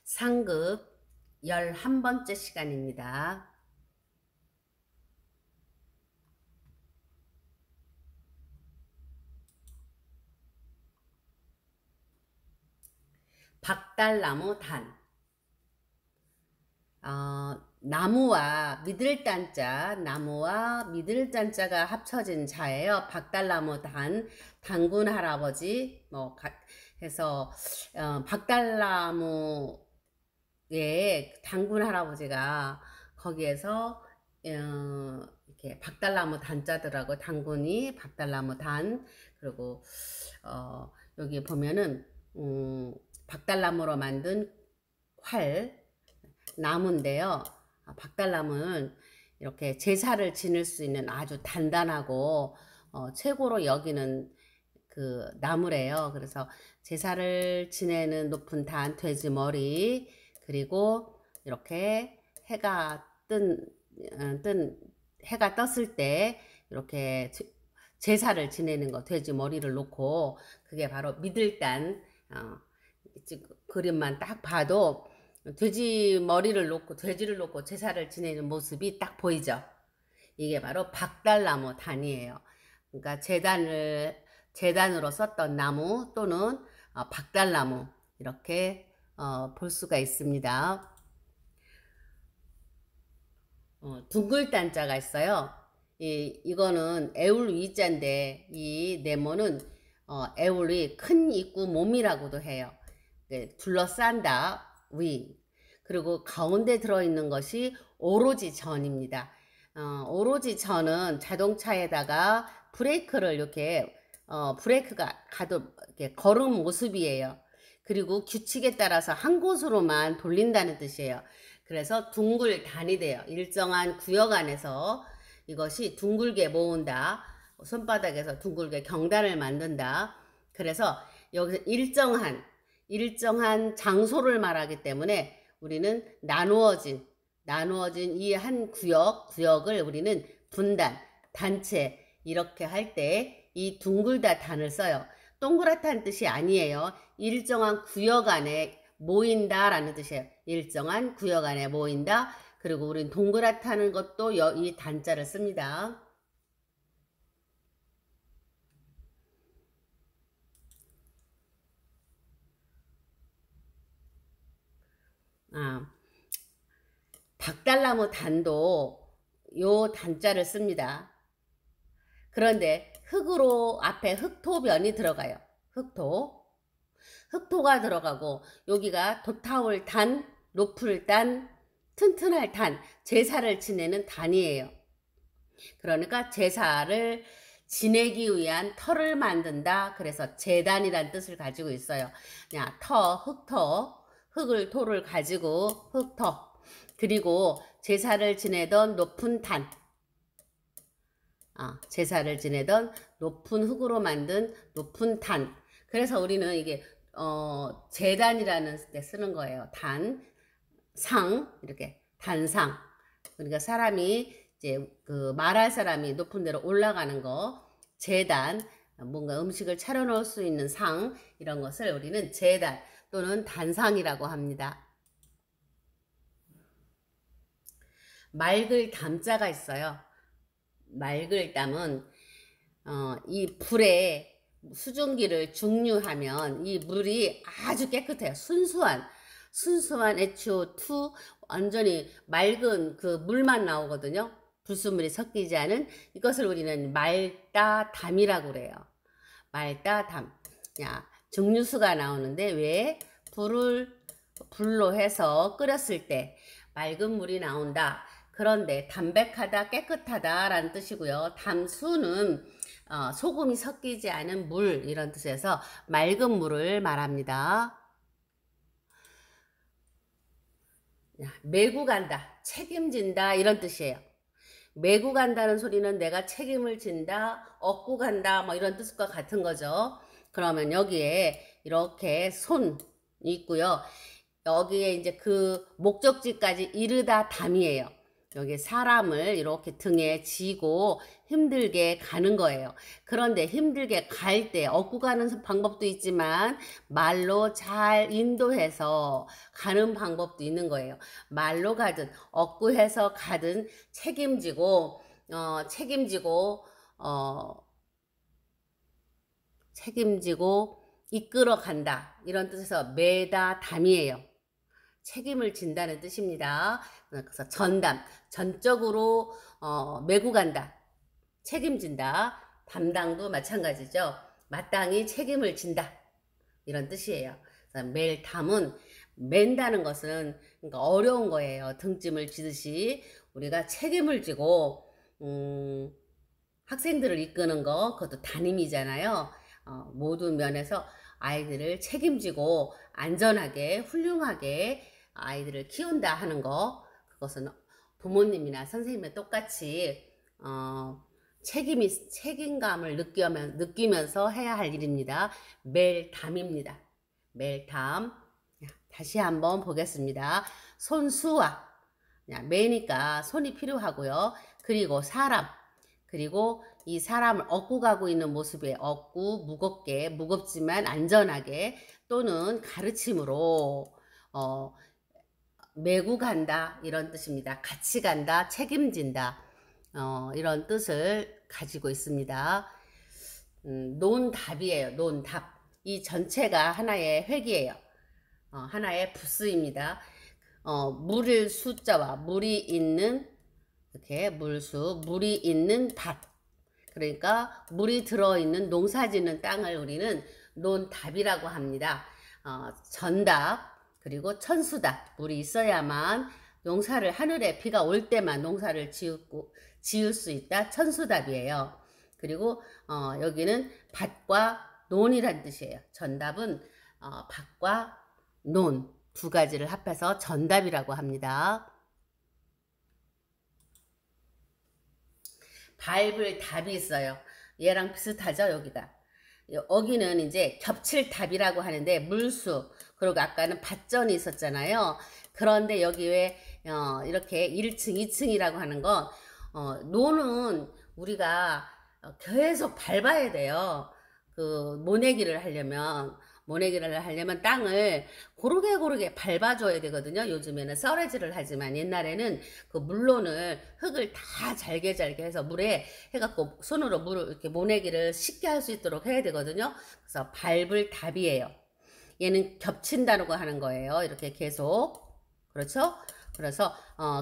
상급 11번째 시간입니다. 박달나무 단. 나무와 미들단자, 나무와 미들단자가 합쳐진 자예요. 박달나무 단, 단군 할아버지, 해서, 박달나무의 단군 할아버지가 거기에서, 이렇게 박달나무 단자들하고 단군이 박달나무 단, 그리고, 여기 보면은, 박달나무로 만든 활, 나무인데요. 박달나무는 이렇게 제사를 지낼 수 있는 아주 단단하고 최고로 여기는 그 나무래요. 그래서 제사를 지내는 높은 단, 돼지 머리, 그리고 이렇게 해가 떴을 때 이렇게 제사를 지내는 거, 돼지 머리를 놓고, 그게 바로 미들단. 그림만 딱 봐도 돼지 머리를 놓고, 돼지를 놓고 제사를 지내는 모습이 딱 보이죠. 이게 바로 박달나무 단이에요. 그러니까 재단으로 썼던 나무 또는 박달나무, 이렇게 볼 수가 있습니다. 둥글단자가 있어요. 이거는 애울 위자인데, 이 네모는 애울이 큰 입구 몸이라고도 해요. 네, 둘러싼다 위. 그리고 가운데 들어있는 것이 오로지 전입니다. 오로지 전은 자동차에다가 브레이크를 이렇게 브레이크가 이렇게 걸은 모습이에요. 그리고 규칙에 따라서 한 곳으로만 돌린다는 뜻이에요. 그래서 둥글단이 돼요. 일정한 구역 안에서 이것이 둥글게 모은다. 손바닥에서 둥글게 경단을 만든다. 그래서 여기서 일정한 장소를 말하기 때문에 우리는 나누어진 이 한 구역을 우리는 분단, 단체 이렇게 할 때 이 둥글다 단을 써요. 동그랗다는 뜻이 아니에요. 일정한 구역 안에 모인다 라는 뜻이에요. 일정한 구역 안에 모인다. 그리고 우린 동그랗다는 것도 이 단자를 씁니다. 박달나무 단도 요 단자를 씁니다. 그런데 흙으로 앞에 흙토변이 들어가요. 흙토가 들어가고, 여기가 돛타올 단, 높을 단, 튼튼할 단, 제사를 지내는 단이에요. 그러니까 제사를 지내기 위한 터를 만든다. 그래서 제단이란 뜻을 가지고 있어요. 그냥 토를 가지고 흙터. 그리고 제사를 지내던 높은 단, 제사를 지내던 높은 흙으로 만든 높은 단. 그래서 우리는 이게 제단이라는 데 쓰는 거예요. 이렇게 단상. 그러니까 사람이 이제 말할 사람이 높은 데로 올라가는 거, 제단, 뭔가 음식을 차려 놓을 수 있는 상, 이런 것을 우리는 제단 또는 단상이라고 합니다. 맑을 담자가 있어요. 맑을 담은 이 불에 수증기를 중류하면 이 물이 아주 깨끗해요. 순수한 H2O 완전히 맑은 그 물만 나오거든요. 불순물이 섞이지 않은, 이것을 우리는 맑다담이라고 그래요. 맑다담. 증류수가 나오는데 왜 불로 해서 끓였을 때 맑은 물이 나온다. 그런데 담백하다, 깨끗하다 라는 뜻이고요. 담수는 소금이 섞이지 않은 물, 이런 뜻에서 맑은 물을 말합니다. 메고 간다, 책임진다, 이런 뜻이에요. 메고 간다는 소리는 내가 책임을 진다, 얻고 간다, 뭐 이런 뜻과 같은 거죠. 그러면 여기에 이렇게 손이 있고요. 여기에 이제 그 목적지까지 이르다 담이에요. 여기 사람을 이렇게 등에 지고 힘들게 가는 거예요. 그런데 힘들게 갈 때 업고 가는 방법도 있지만 말로 잘 인도해서 가는 방법도 있는 거예요. 말로 가든 업고 해서 가든 책임지고 이끌어 간다. 이런 뜻에서 매다 담이에요. 책임을 진다는 뜻입니다. 그래서 전담, 전적으로 메고 간다. 책임진다. 담당도 마찬가지죠. 마땅히 책임을 진다. 이런 뜻이에요. 맬 담은 맨다는 것은 그러니까 어려운 거예요. 등짐을 지듯이 우리가 책임을 지고 학생들을 이끄는 거 그것도 담임이잖아요. 모든 면에서 아이들을 책임지고 안전하게 훌륭하게 아이들을 키운다 하는 거 그것은 부모님이나 선생님이 똑같이 책임감을 느끼면서 해야 할 일입니다. 맬 담입니다. 맬 담. 다시 한번 보겠습니다. 손수와 매니까 손이 필요하고요. 그리고 사람 그리고 이 사람을 업고 가고 있는 모습에 업고 무겁게 무겁지만 안전하게 또는 가르침으로 메고 간다 이런 뜻입니다. 같이 간다 책임진다 이런 뜻을 가지고 있습니다. 논답이에요. 논답. 이 전체가 하나의 획이에요. 하나의 부스입니다. 물을 수자와 물이 있는 이렇게 물수, 물이 있는 밭. 그러니까 물이 들어있는 농사짓는 땅을 우리는 논답이라고 합니다. 전답 그리고 천수답. 물이 있어야만 농사를 하늘에 비가 올 때만 농사를 지을 수 있다. 천수답이에요. 그리고 여기는 밭과 논이란 뜻이에요. 전답은 밭과 논 두 가지를 합해서 전답이라고 합니다. 밟을 답이 있어요. 얘랑 비슷하죠, 여기가. 여기는 이제 겹칠답이라고 하는데 물수 그리고 아까는 밭전이 있었잖아요. 그런데 여기 왜 이렇게 1층, 2층이라고 하는 건 논은 우리가 계속 밟아야 돼요. 그 모내기를 하려면 땅을 고르게 밟아줘야 되거든요. 요즘에는 썰어지를 하지만 옛날에는 그 물론을 흙을 다 잘게 해서 물에 해갖고 손으로 물을 이렇게 모내기를 쉽게 할 수 있도록 해야 되거든요. 그래서 밟을 답이에요. 얘는 겹친다고 하는 거예요. 이렇게 계속. 그렇죠? 그래서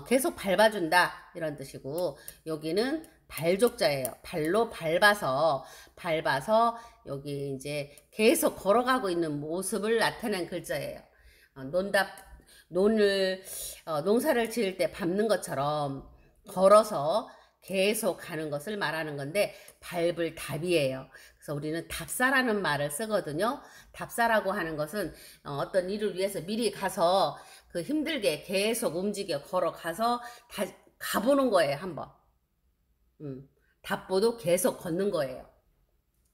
계속 밟아준다 이런 뜻이고 여기는 발족자예요. 발로 밟아서 여기 이제 계속 걸어가고 있는 모습을 나타낸 글자예요. 농사를 지을 때 밟는 것처럼 걸어서 계속 가는 것을 말하는 건데 밟을 답이에요. 그래서 우리는 답사라는 말을 쓰거든요. 답사라고 하는 것은 어떤 일을 위해서 미리 가서 그 힘들게 계속 움직여 걸어가서 가보는 거예요. 한번. 답보도 계속 걷는 거예요.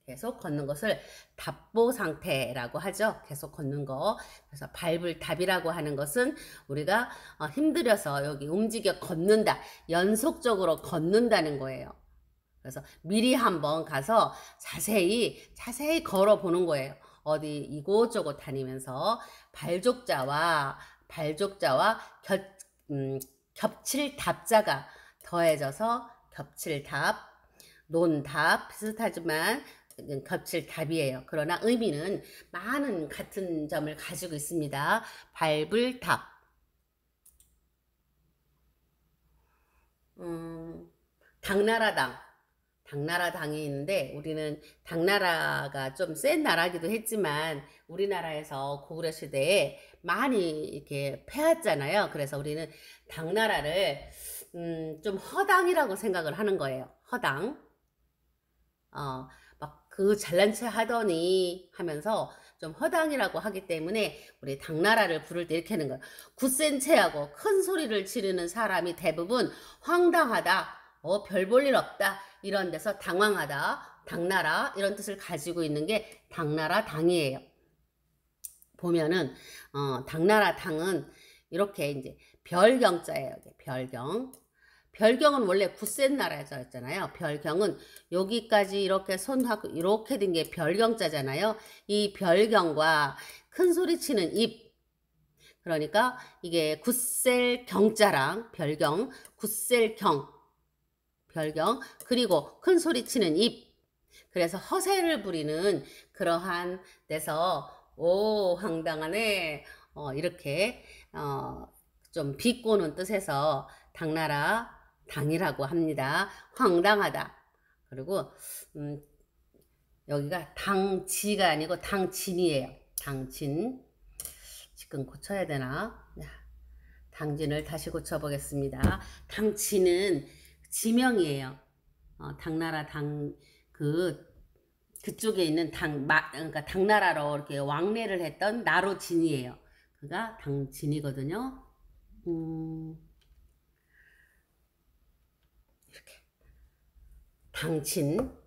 계속 걷는 것을 답보 상태라고 하죠. 계속 걷는 거. 그래서 밟을 답이라고 하는 것은 우리가 힘들어서 여기 움직여 걷는다. 연속적으로 걷는다는 거예요. 그래서 미리 한번 가서 자세히 걸어보는 거예요. 어디 이곳저곳 다니면서 발족자와 겹칠 답자가 더해져서 겹칠답, 논답 비슷하지만 겹칠답이에요. 그러나 의미는 많은 같은 점을 가지고 있습니다. 밟을 답. 당나라당이 있는데 우리는 당나라가 좀 센 나라기도 했지만 우리나라에서 고구려 시대에 많이 이렇게 패했잖아요. 그래서 우리는 당나라를 좀 허당이라고 생각을 하는 거예요. 허당. 막 그 잘난 체 하더니 하면서 좀 허당이라고 하기 때문에 우리 당나라를 부를 때 이렇게 하는 거예요. 굳센 체하고 큰 소리를 지르는 사람이 대부분 황당하다. 별 볼 일 없다. 이런 데서 당황하다. 당나라 이런 뜻을 가지고 있는 게 당나라 당이에요. 보면은 당나라 당은 이렇게 이제 별경자예요. 별경. 별경은 원래 굳센 나라였잖아요. 별경은 여기까지 이렇게 손하고 이렇게 된 게 별경자잖아요. 이 별경과 큰 소리 치는 입, 그러니까 이게 굳셀 경자랑 별경, 굳셀 경, 별경, 그리고 큰 소리 치는 입, 그래서 허세를 부리는 그러한 데서 오 황당하네 이렇게 좀 비꼬는 뜻에서 당나라 당이라고 합니다. 황당하다. 그리고 여기가 당지가 아니고 당진이에요. 당진. 지금 고쳐야 되나? 당진을 다시 고쳐보겠습니다. 당진은 지명이에요. 당나라 그쪽에 있는 그러니까 당나라로 이렇게 왕래를 했던 나로진이에요. 그가 당진이거든요. 이렇게 당진,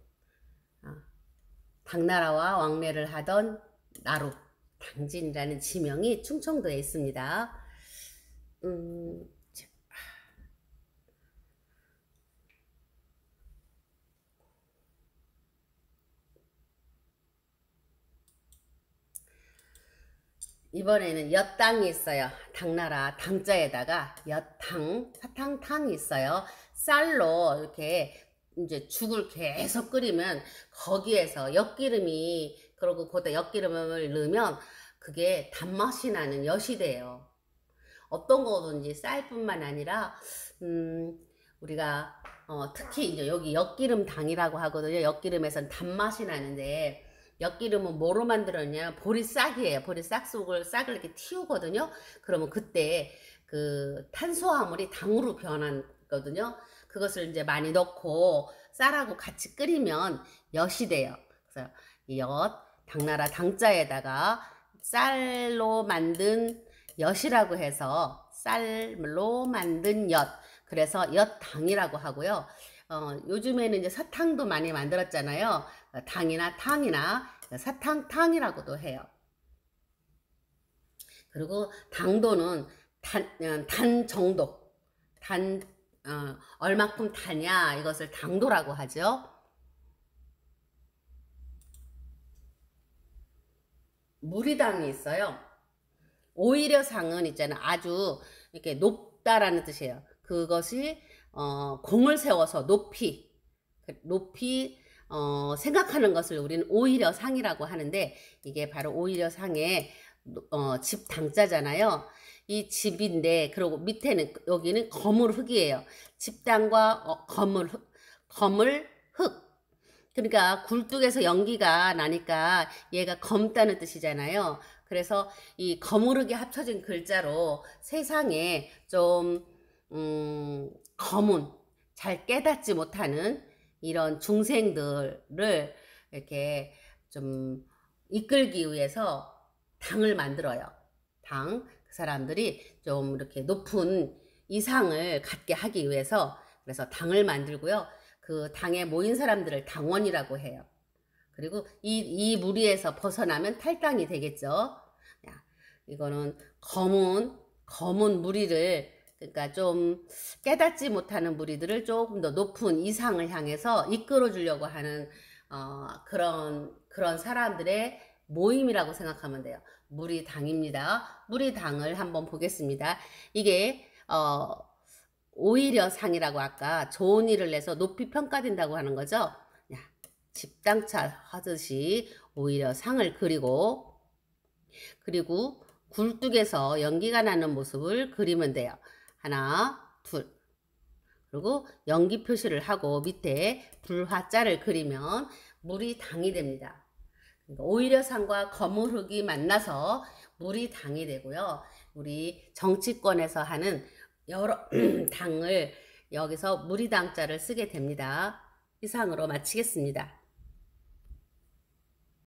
당나라와 왕래를 하던 나로 당진이라는 지명이 충청도에 있습니다. 이번에는 엿당이 있어요. 당나라 당자에다가 엿당, 사탕탕이 있어요. 쌀로 이렇게 이제 죽을 계속 끓이면 거기에서 엿기름이, 그리고 거기다 엿기름을 넣으면 그게 단맛이 나는 엿이 돼요. 어떤 거든지 쌀뿐만 아니라 우리가 특히 이제 여기 엿기름 당이라고 하거든요. 엿기름에선 단맛이 나는데, 엿기름은 뭐로 만들었냐? 보리싹이에요. 보리싹 싹을 이렇게 틔우거든요. 그러면 그때 그 탄수화물이 당으로 변하거든요. 그것을 이제 많이 넣고 쌀하고 같이 끓이면 엿이 돼요. 그래서 이 엿, 당나라 당자에다가 쌀로 만든 엿이라고 해서 쌀로 만든 엿, 그래서 엿당이라고 하고요. 요즘에는 이제 사탕도 많이 만들었잖아요. 당이나 탕이나 사탕탕이라고도 해요. 그리고 당도는 단 정도, 얼마큼 타냐, 이것을 당도라고 하죠. 무리당이 있어요. 오히려 상은 있잖아, 아주 이렇게 높다라는 뜻이에요. 그것이 공을 세워서 높이 생각하는 것을 우리는 오히려 상이라고 하는데, 이게 바로 오히려 상의 집 당자잖아요. 이 집인데, 그리고 밑에는 여기는 거물흙이에요. 집당과 거물흙. 그러니까 굴뚝에서 연기가 나니까 얘가 검다는 뜻이잖아요. 그래서 이 거무르게 합쳐진 글자로 세상에 좀 검은, 잘 깨닫지 못하는 이런 중생들을 이렇게 좀 이끌기 위해서 당을 만들어요. 당. 그 사람들이 좀 이렇게 높은 이상을 갖게 하기 위해서, 그래서 당을 만들고요. 그 당에 모인 사람들을 당원이라고 해요. 그리고 이 무리에서 벗어나면 탈당이 되겠죠. 이거는 검은 무리를, 그러니까 좀 깨닫지 못하는 무리들을 조금 더 높은 이상을 향해서 이끌어 주려고 하는 그런 사람들의 모임이라고 생각하면 돼요. 무리당입니다. 무리당을 한번 보겠습니다. 이게 오히려 상이라고 아까 좋은 일을 내서 높이 평가된다고 하는 거죠. 집당차 하듯이 오히려 상을 그리고 굴뚝에서 연기가 나는 모습을 그리면 돼요. 하나, 둘. 그리고 연기 표시를 하고 밑에 불화자를 그리면 물이 당이 됩니다. 그러니까 오히려 상과 거물흙이 만나서 물이 당이 되고요. 우리 정치권에서 하는 여러 당을 여기서 무리당자를 쓰게 됩니다. 이상으로 마치겠습니다.